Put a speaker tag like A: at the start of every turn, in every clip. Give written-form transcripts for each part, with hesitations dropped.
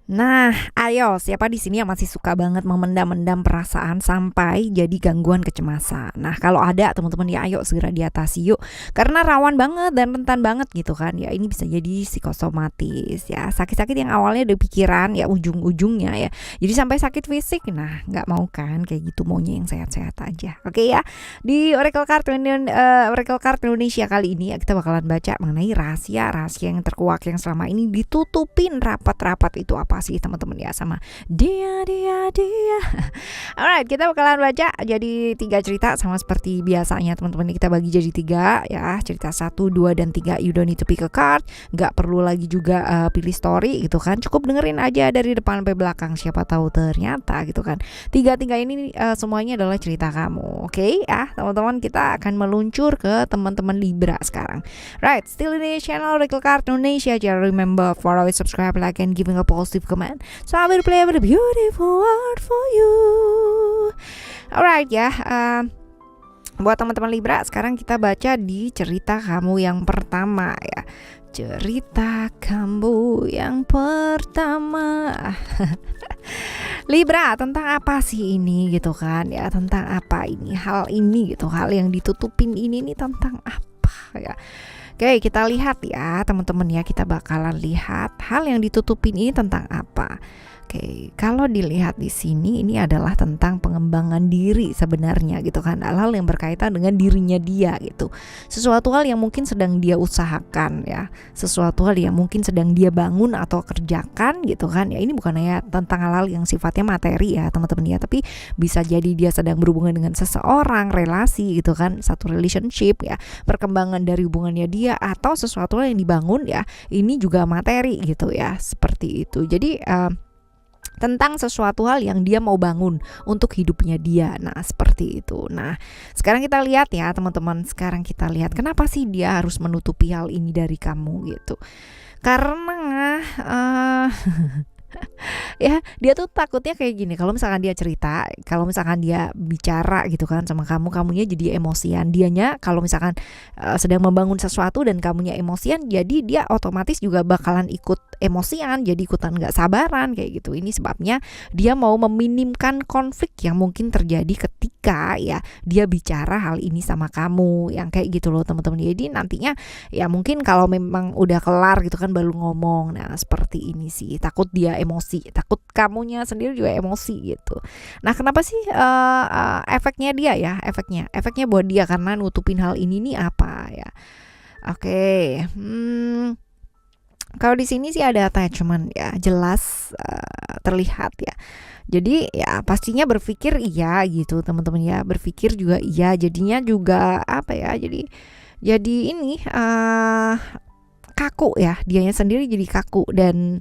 A: Nah, ayo, siapa di sini yang masih suka banget memendam-mendam perasaan sampai jadi gangguan kecemasan? Nah, kalau ada teman-teman ya ayo segera diatasi yuk. Karena rawan banget dan rentan banget gitu kan. Ya, ini bisa jadi psikosomatis ya. Sakit-sakit yang awalnya dari pikiran ya ujung-ujungnya ya. Jadi sampai sakit fisik. Nah, nggak mau kan kayak gitu, maunya yang sehat-sehat aja. Oke ya. Di Oracle Card Indonesia kali ini ya, kita bakalan baca mengenai rahasia-rahasia yang terkuak yang selama ini ditutupin rapat-rapat itu apa sih teman-teman ya sama dia. Alright, kita bakalan baca jadi 3 cerita sama seperti biasanya teman-teman. Kita bagi jadi 3 ya, cerita 1, 2, dan 3. You don't need to pick a card, nggak perlu lagi juga pilih story gitu kan, cukup dengerin aja dari depan sampai belakang, siapa tahu ternyata gitu kan. Tiga ini semuanya adalah cerita kamu. Oke ya teman-teman, kita akan meluncur ke teman-teman Libra sekarang. Right, still in the channel Oracle Card Indonesia. Jangan remember for always subscribe, like, and giving a positive comment. So I will play a beautiful word for you. Alright ya. Buat teman-teman Libra, sekarang kita baca di cerita kamu yang pertama ya. Cerita kamu yang pertama. Libra, tentang apa sih ini gitu kan ya? Tentang apa ini? Hal ini gitu, hal yang ditutupin ini nih tentang apa ya? Oke, kita lihat ya teman-teman ya, kita bakalan lihat hal yang ditutupin ini tentang apa. Oke, kalau dilihat di sini ini adalah tentang pengembangan diri sebenarnya gitu kan, hal-hal yang berkaitan dengan dirinya dia gitu. Sesuatu hal yang mungkin sedang dia usahakan ya, sesuatu hal yang mungkin sedang dia bangun atau kerjakan gitu kan. Ya ini bukan hanya tentang hal-hal yang sifatnya materi ya teman-teman ya, tapi bisa jadi dia sedang berhubungan dengan seseorang, relasi gitu kan, satu relationship ya, perkembangan dari hubungannya dia atau sesuatu hal yang dibangun ya. Ini juga materi gitu ya, seperti itu. Jadi tentang sesuatu hal yang dia mau bangun untuk hidupnya dia. Nah, seperti itu. Nah, sekarang kita lihat ya, teman-teman. Sekarang kita lihat kenapa sih dia harus menutupi hal ini dari kamu gitu. Karena ya dia tuh takutnya kayak gini, kalau misalkan dia cerita, kalau misalkan dia bicara gitu kan sama kamu, kamunya jadi emosian. Dianya kalau misalkan sedang membangun sesuatu dan kamunya emosian, jadi dia otomatis juga bakalan ikut emosian, jadi ikutan gak sabaran kayak gitu. Ini sebabnya dia mau meminimkan konflik yang mungkin terjadi ketika ya dia bicara hal ini sama kamu, yang kayak gitu loh teman-teman. Jadi nantinya ya mungkin kalau memang udah kelar gitu kan baru ngomong. Nah, seperti ini sih, takut dia emosi, takut kamunya sendiri juga emosi gitu. Nah, kenapa sih efeknya dia ya, efeknya buat dia karena nutupin hal ini nih apa ya? Oke, kalau di sini sih ada attachment ya, jelas terlihat ya. Jadi ya pastinya berpikir iya gitu teman-teman ya, berpikir juga iya, jadinya juga apa ya, jadi ini kaku ya, dianya sendiri jadi kaku dan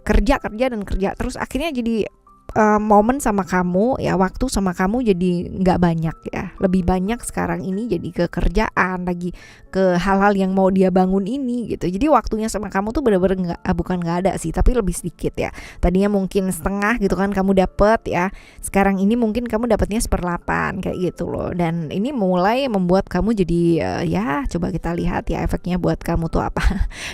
A: kerja terus akhirnya jadi momen sama kamu ya, waktu sama kamu jadi nggak banyak ya, lebih banyak sekarang ini jadi ke kerjaan lagi, ke hal-hal yang mau dia bangun ini gitu. Jadi waktunya sama kamu tuh bener-bener bukan nggak ada sih, tapi lebih sedikit ya. Tadinya mungkin setengah gitu kan kamu dapet ya, sekarang ini mungkin kamu dapetnya 1/8 kayak gitu loh. Dan ini mulai membuat kamu jadi ya coba kita lihat ya efeknya buat kamu tuh apa.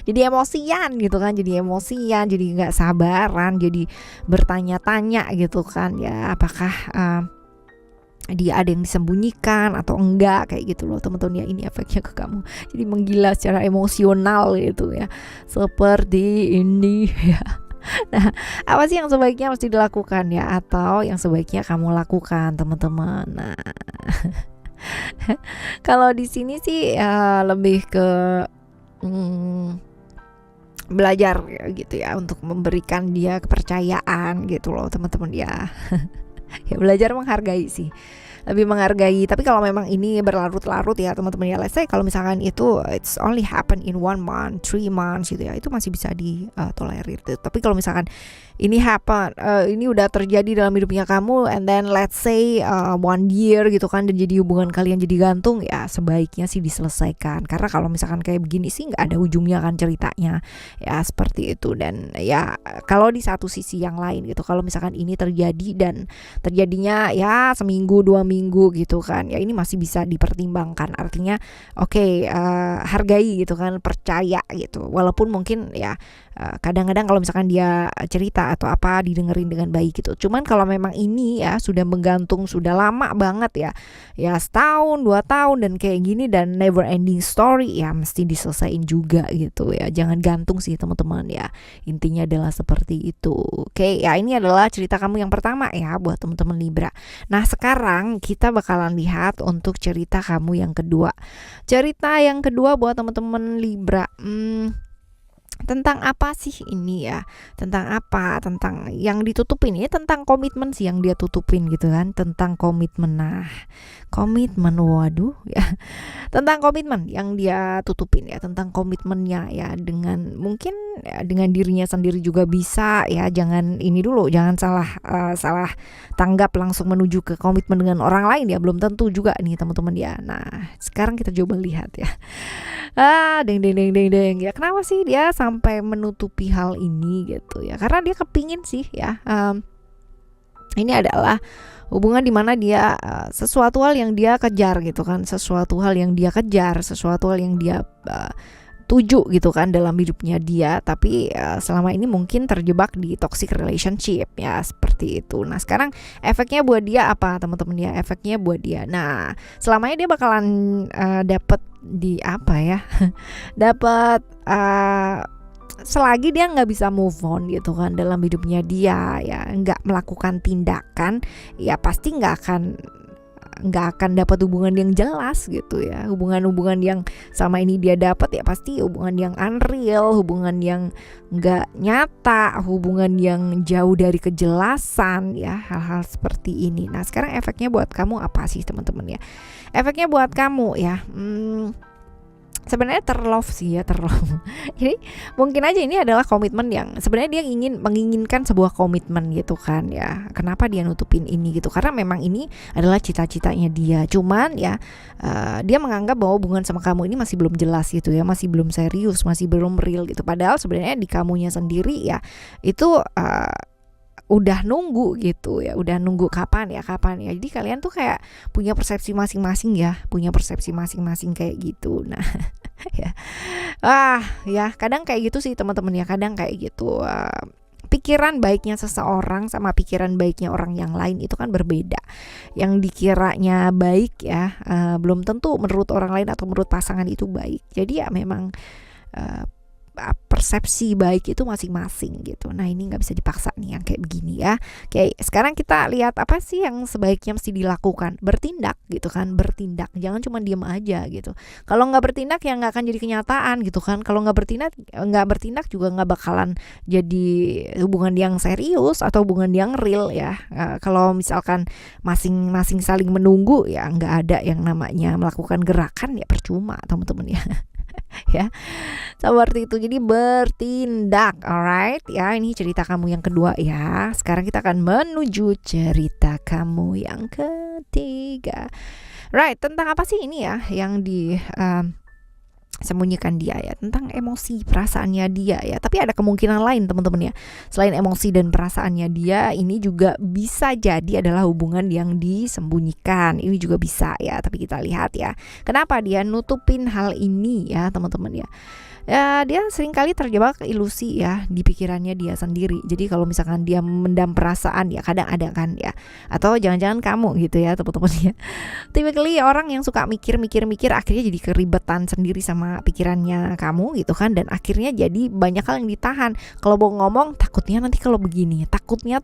A: Jadi emosian gitu kan, jadi nggak sabaran, jadi bertanya-tanya gitu kan ya, apakah dia ada yang disembunyikan atau enggak kayak gitu loh teman-teman ya. Ini efeknya ke kamu, jadi menggila secara emosional gitu ya, seperti ini ya. Nah, apa sih yang sebaiknya harus dilakukan ya, atau yang sebaiknya kamu lakukan teman-teman? Nah, kalau di sini sih lebih ke belajar ya, gitu ya, untuk memberikan dia kepercayaan gitu loh teman-teman ya. Ya belajar menghargai sih, lebih menghargai. Tapi kalau memang ini berlarut-larut ya teman-teman ya, let's say kalau misalkan itu it's only happen in 1 month, 3 months gitu ya, itu masih bisa ditolerir. Tapi kalau misalkan ini ini udah terjadi dalam hidupnya kamu, and then let's say 1 year gitu kan, dan jadi hubungan kalian jadi gantung, ya sebaiknya sih diselesaikan. Karena kalau misalkan kayak begini sih nggak ada ujungnya kan ceritanya ya, seperti itu. Dan ya kalau di satu sisi yang lain gitu, kalau misalkan ini terjadi dan terjadinya ya seminggu 2 minggu gitu kan, ya ini masih bisa dipertimbangkan. Artinya oke, hargai gitu kan, percaya gitu, walaupun mungkin ya Kadang-kadang kalau misalkan dia cerita atau apa didengerin dengan baik gitu. Cuman kalau memang ini ya sudah menggantung, sudah lama banget ya setahun 2 tahun dan kayak gini dan never ending story, ya mesti diselesain juga gitu ya. Jangan gantung sih teman-teman ya, intinya adalah seperti itu. Oke ya, ini adalah cerita kamu yang pertama ya buat teman-teman Libra. Nah sekarang kita bakalan lihat untuk cerita kamu yang kedua. Cerita yang kedua buat teman-teman Libra, tentang apa sih ini ya? Tentang apa? Tentang yang ditutupin ini, tentang komitmen sih yang dia tutupin gitu kan, tentang komitmen. Nah, komitmen, waduh ya. Tentang komitmen yang dia tutupin ya, tentang komitmennya ya, dengan mungkin ya, dengan dirinya sendiri juga bisa ya. Jangan ini dulu, jangan salah tanggap langsung menuju ke komitmen dengan orang lain ya, belum tentu juga nih teman-teman ya. Nah, sekarang kita coba lihat ya. Deng ya, kenapa sih dia sampai menutupi hal ini gitu ya? Karena dia kepingin sih ya, ini adalah hubungan dimana dia sesuatu hal yang dia kejar gitu kan, sesuatu hal yang dia kejar, sesuatu hal yang dia tuju gitu kan dalam hidupnya dia, tapi selama ini mungkin terjebak di toxic relationship ya, seperti itu. Nah sekarang efeknya buat dia apa teman-teman ya? Efeknya buat dia, nah selamanya dia bakalan dapat di apa ya dapat selagi dia nggak bisa move on gitu kan dalam hidupnya dia ya, nggak melakukan tindakan ya, pasti nggak akan dapat hubungan yang jelas gitu ya. Hubungan yang sama ini dia dapat ya pasti hubungan yang unreal, hubungan yang nggak nyata, hubungan yang jauh dari kejelasan ya, hal-hal seperti ini. Nah sekarang efeknya buat kamu apa sih teman-teman ya? Efeknya buat kamu ya, sebenarnya terlove sih ya, terlove. Jadi mungkin aja ini adalah komitmen yang sebenarnya dia menginginkan sebuah komitmen gitu kan ya. Kenapa dia nutupin ini gitu? Karena memang ini adalah cita-citanya dia. Cuman ya dia menganggap bahwa hubungan sama kamu ini masih belum jelas gitu ya, masih belum serius, masih belum real gitu. Padahal sebenarnya di kamunya sendiri ya itu udah nunggu gitu ya, udah nunggu kapan ya. Jadi kalian tuh kayak punya persepsi masing-masing ya, kayak gitu. Nah ya ya kadang kayak gitu sih teman-teman ya, kadang kayak gitu. Pikiran baiknya seseorang sama pikiran baiknya orang yang lain itu kan berbeda. Yang dikiranya baik ya belum tentu menurut orang lain atau menurut pasangan itu baik. Jadi ya memang persepsi baik itu masing-masing gitu. Nah ini nggak bisa dipaksa nih yang kayak begini ya. Oke, sekarang kita lihat apa sih yang sebaiknya mesti dilakukan. Bertindak gitu kan, bertindak. Jangan cuma diem aja gitu. Kalau nggak bertindak ya nggak akan jadi kenyataan gitu kan. Kalau nggak bertindak juga nggak bakalan jadi hubungan yang serius atau hubungan yang real ya. Kalau misalkan masing-masing saling menunggu ya nggak ada yang namanya melakukan gerakan ya, percuma teman-teman ya. Ya seperti itu, jadi bertindak. Alright ya, ini cerita kamu yang kedua ya. Sekarang kita akan menuju cerita kamu yang ketiga. Right, tentang apa sih ini ya yang sembunyikan dia ya, tentang emosi perasaannya dia ya. Tapi ada kemungkinan lain teman-teman ya, selain emosi dan perasaannya dia, ini juga bisa jadi adalah hubungan yang disembunyikan. Ini juga bisa ya, tapi kita lihat ya kenapa dia nutupin hal ini ya teman-teman ya. Ya dia seringkali terjebak ilusi ya di pikirannya dia sendiri. Jadi kalau misalkan dia mendam perasaan ya kadang ada kan ya, atau jangan-jangan kamu gitu ya teman-teman ya. Typically orang yang suka mikir akhirnya jadi keribetan sendiri sama pikirannya kamu gitu kan, dan akhirnya jadi banyak hal yang ditahan. Kalau mau ngomong takutnya nanti kalau begini, takutnya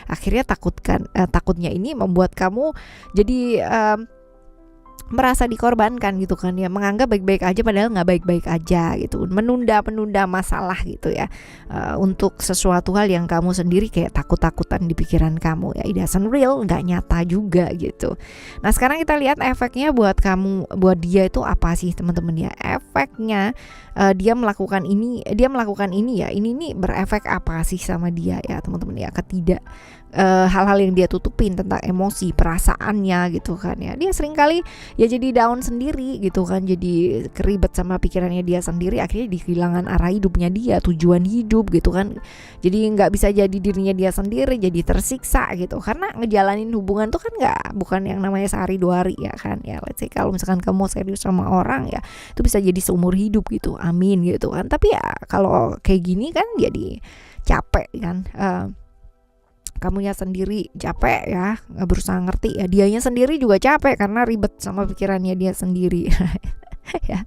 A: akhirnya takutnya ini membuat kamu jadi merasa dikorbankan gitu kan ya, menganggap baik-baik aja padahal nggak baik-baik aja gitu, menunda masalah gitu ya, untuk sesuatu hal yang kamu sendiri kayak takut-takutan di pikiran kamu ya, it doesn't real, nggak nyata juga gitu. Nah sekarang kita lihat efeknya buat kamu, buat dia itu apa sih teman-teman ya. Efeknya dia melakukan ini ya, ini nih berefek apa sih sama dia ya teman-teman ya. hal-hal yang dia tutupin tentang emosi, perasaannya gitu kan ya. Dia sering kali ya jadi down sendiri gitu kan, jadi keribet sama pikirannya dia sendiri, akhirnya kehilangan arah hidupnya dia, tujuan hidup gitu kan. Jadi nggak bisa jadi dirinya dia sendiri, jadi tersiksa gitu. Karena ngejalanin hubungan tuh kan bukan yang namanya sehari 2 hari ya kan ya. Let's say kalau misalkan kamu mau serius sama orang ya, itu bisa jadi seumur hidup gitu, amin gitu kan. Tapi ya kalau kayak gini kan jadi capek kan, kamunya sendiri capek ya, nggak berusaha ngerti ya, dianya sendiri juga capek karena ribet sama pikirannya dia sendiri. Ya,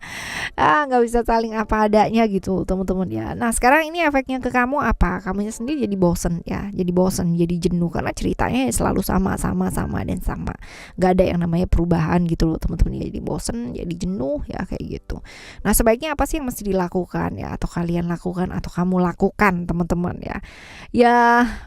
A: nggak bisa saling apa adanya gitu teman-teman ya. Nah sekarang ini efeknya ke kamu apa? Kamunya sendiri jadi bosen ya, jadi jenuh karena ceritanya selalu sama dan sama, nggak ada yang namanya perubahan gitu loh teman-teman ya. Jadi bosen, jadi jenuh ya kayak gitu. Nah sebaiknya apa sih yang mesti dilakukan ya, atau kalian lakukan atau kamu lakukan teman-teman ya? Ya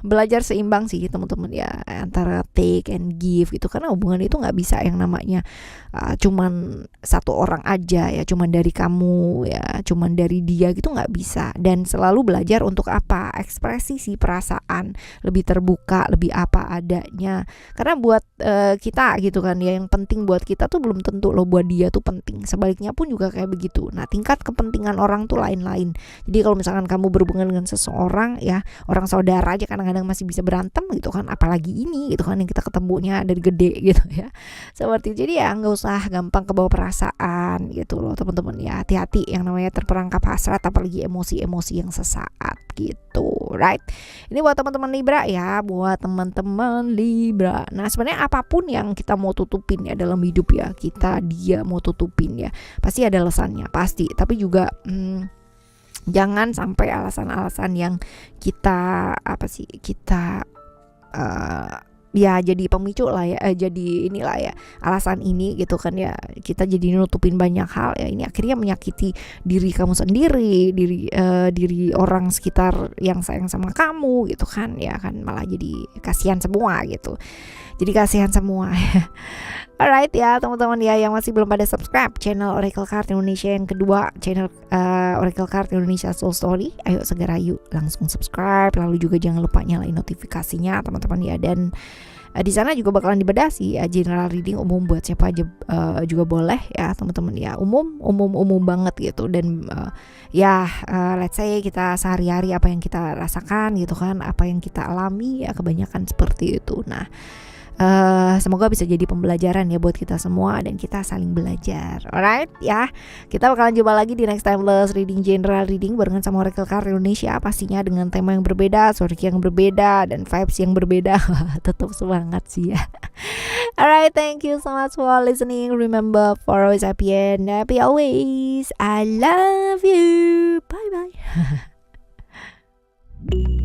A: belajar seimbang sih teman-teman ya, antara take and give gitu, karena hubungan itu nggak bisa yang namanya cuman satu orang aja ya, cuman dari kamu ya, cuman dari dia gitu, nggak bisa. Dan selalu belajar untuk apa, ekspresi si perasaan, lebih terbuka, lebih apa adanya. Karena buat kita gitu kan ya, yang penting buat kita tuh belum tentu loh buat dia tuh penting. Sebaliknya pun juga kayak begitu. Nah tingkat kepentingan orang tuh lain-lain. Jadi kalau misalkan kamu berhubungan dengan seseorang ya, orang saudara aja kadang-kadang masih bisa berantem gitu kan, apalagi ini gitu kan yang kita ketemunya dari gede gitu ya. Seperti jadi ya nggak usah gampang kebawa perasaan gitu loh teman-teman ya. Hati-hati yang namanya terperangkap hasrat, apalagi emosi-emosi yang sesaat gitu, right? Ini buat teman-teman Libra ya, buat teman-teman Libra. Nah sebenarnya apapun yang kita mau tutupin ya dalam hidup ya, dia mau tutupin ya, pasti ada alasannya pasti. Tapi juga jangan sampai alasan-alasan yang kita ya jadi pemicu lah ya, jadi inilah ya alasan ini gitu kan ya, kita jadi nutupin banyak hal ya, ini akhirnya menyakiti diri kamu sendiri, diri orang sekitar yang sayang sama kamu gitu kan ya kan, malah jadi kasihan semua gitu, jadi kasihan semua. Alright ya teman-teman ya, yang masih belum pada subscribe channel Oracle Card Indonesia yang kedua, channel Oracle Card Indonesia Soul Story, ayo segera yuk langsung subscribe. Lalu juga jangan lupa nyalain notifikasinya teman-teman ya. Dan di sana juga bakalan dibedah sih general reading umum buat siapa aja juga boleh ya teman-teman ya, umum banget gitu. Dan let's say kita sehari-hari apa yang kita rasakan gitu kan, apa yang kita alami ya, kebanyakan seperti itu. Nah semoga bisa jadi pembelajaran ya buat kita semua, dan kita saling belajar. Alright ya, kita bakalan jumpa lagi di next timeless reading, general reading barengan sama Oracle Card Indonesia, pastinya dengan tema yang berbeda, story yang berbeda, dan vibes yang berbeda. Tetap semangat sih ya. Alright, thank you so much for listening. Remember, for always happy and happy always. I love you. Bye bye.